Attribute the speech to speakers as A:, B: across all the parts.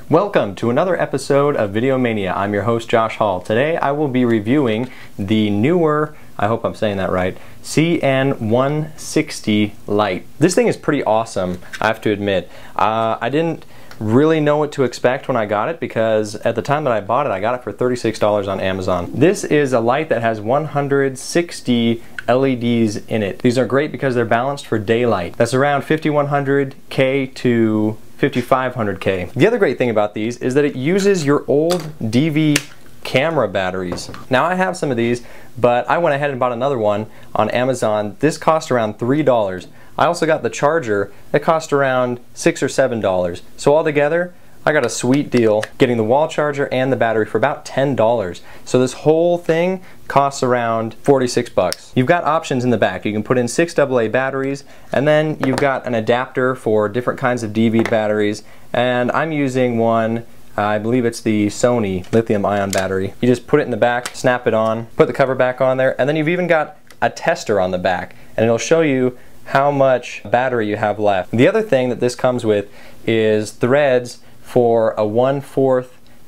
A: Welcome to another episode of Video Mania. I'm your host Josh Hall. Today I will be reviewing the NEEWER, I hope I'm saying that right, CN160 light. This thing is pretty awesome, I have to admit. I didn't really know what to expect when I got it because at the time that I bought it, I got it for $36 on Amazon. This is a light that has 160 LEDs in it. These are great because they're balanced for daylight. That's around 5100K to 5500K. The other great thing about these is that it uses your old DV camera batteries. Now I have some of these, but I went ahead and bought another one on Amazon. This cost around $3. I also got the charger that cost around $6 or $7. So altogether, I got a sweet deal getting the wall charger and the battery for about $10. So this whole thing costs around 46 bucks. You've got options in the back. You can put in 6 AA batteries, and then you've got an adapter for different kinds of DV batteries, and I'm using one, I believe it's the Sony lithium ion battery. You just put it in the back, snap it on, put the cover back on there, and then you've even got a tester on the back, and it'll show you how much battery you have left. The other thing that this comes with is threads for a 1/4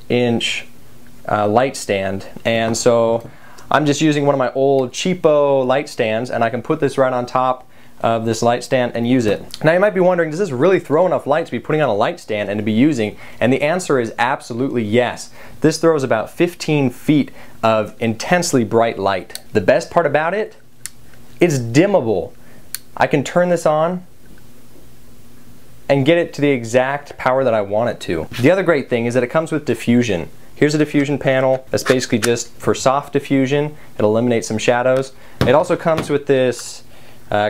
A: inch light stand, and so I'm just using one of my old cheapo light stands, and I can put this right on top of this light stand and use it. Now you might be wondering, does this really throw enough light to be putting on a light stand and to be using? And the answer is absolutely yes. This throws about 15 feet of intensely bright light. The best part about it, it's dimmable. I can turn this on and get it to the exact power that I want it to. The other great thing is that it comes with diffusion. Here's a diffusion panel that's basically just for soft diffusion. It eliminates some shadows. It also comes with this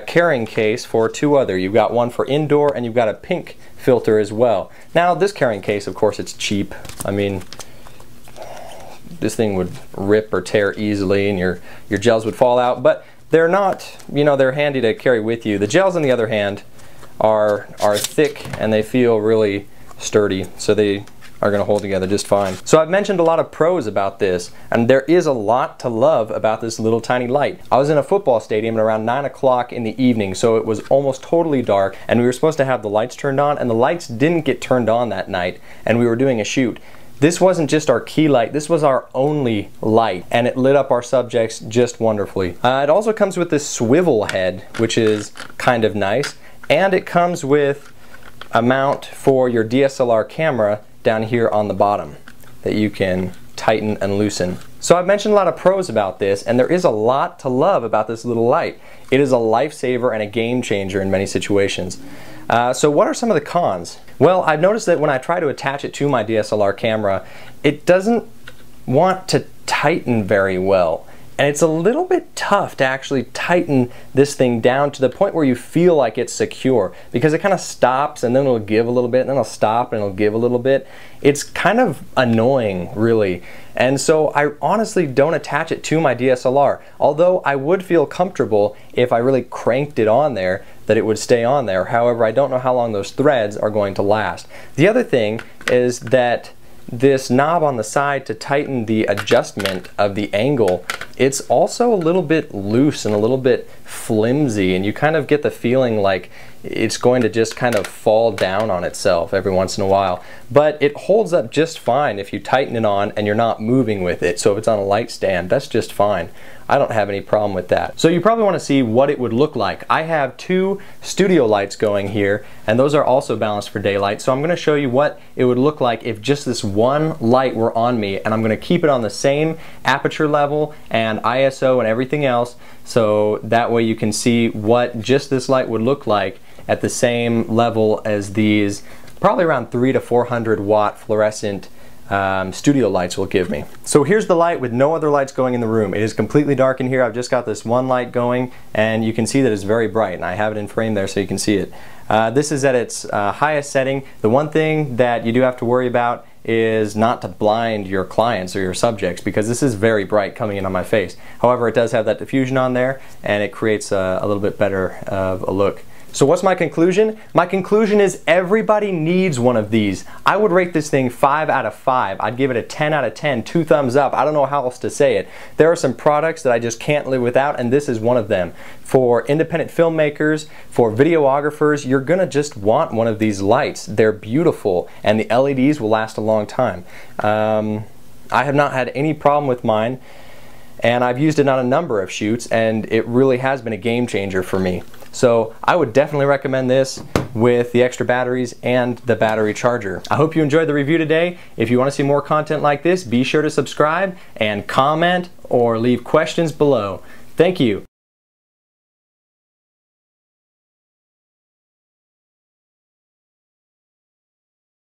A: carrying case for two other. You've got one for indoor and you've got a pink filter as well. Now this carrying case, of course, it's cheap. I mean, this thing would rip or tear easily and your gels would fall out, but they're not, you know, they're handy to carry with you. The gels, on the other hand, are thick and they feel really sturdy, so they are going to hold together just fine. So I've mentioned a lot of pros about this, and there is a lot to love about this little tiny light. I was in a football stadium at around 9 o'clock in the evening, so it was almost totally dark, and we were supposed to have the lights turned on, and the lights didn't get turned on that night, and we were doing a shoot. This wasn't just our key light, this was our only light, and it lit up our subjects just wonderfully. It also comes with this swivel head, which is kind of nice, and it comes with a mount for your DSLR camera down here on the bottom that you can tighten and loosen. So I've mentioned a lot of pros about this, and there is a lot to love about this little light. It is a lifesaver and a game changer in many situations. So what are some of the cons? Well, I've noticed that when I try to attach it to my DSLR camera, it doesn't want to tighten very well. And it's a little bit tough to actually tighten this thing down to the point where you feel like it's secure, because it kind of stops and then it'll give a little bit and then it'll stop and it'll give a little bit. It's kind of annoying, really. And so I honestly don't attach it to my DSLR, although I would feel comfortable if I really cranked it on there that it would stay on there. However, I don't know how long those threads are going to last. The other thing is that this knob on the side to tighten the adjustment of the angle, it's also a little bit loose and a little bit flimsy, and you kind of get the feeling like it's going to just kind of fall down on itself every once in a while. But it holds up just fine if you tighten it on and you're not moving with it. So if it's on a light stand, that's just fine. I don't have any problem with that. So you probably want to see what it would look like. I have 2 studio lights going here, and those are also balanced for daylight. So I'm going to show you what it would look like if just this one light were on me, and I'm going to keep it on the same aperture level and ISO and everything else, so that way you can see what just this light would look like at the same level as these probably around 300 to 400 watt fluorescent studio lights will give me. So here's the light with no other lights going in the room. It is completely dark in here. I've just got this one light going, and you can see that it's very bright, and I have it in frame there so you can see it. This is at its highest setting. The one thing that you do have to worry about is not to blind your clients or your subjects, because this is very bright coming in on my face. However, it does have that diffusion on there, and it creates a little bit better of a look. So what's my conclusion? My conclusion is everybody needs one of these. I would rate this thing 5 out of 5. I'd give it a 10 out of 10, 2 thumbs up. I don't know how else to say it. There are some products that I just can't live without, and this is one of them. For independent filmmakers, for videographers, you're gonna just want one of these lights. They're beautiful, and the LEDs will last a long time. I have not had any problem with mine, and I've used it on a number of shoots, and it really has been a game changer for me. So I would definitely recommend this with the extra batteries and the battery charger. I hope you enjoyed the review today. If you want to see more content like this, be sure to subscribe and comment or leave questions below. Thank you.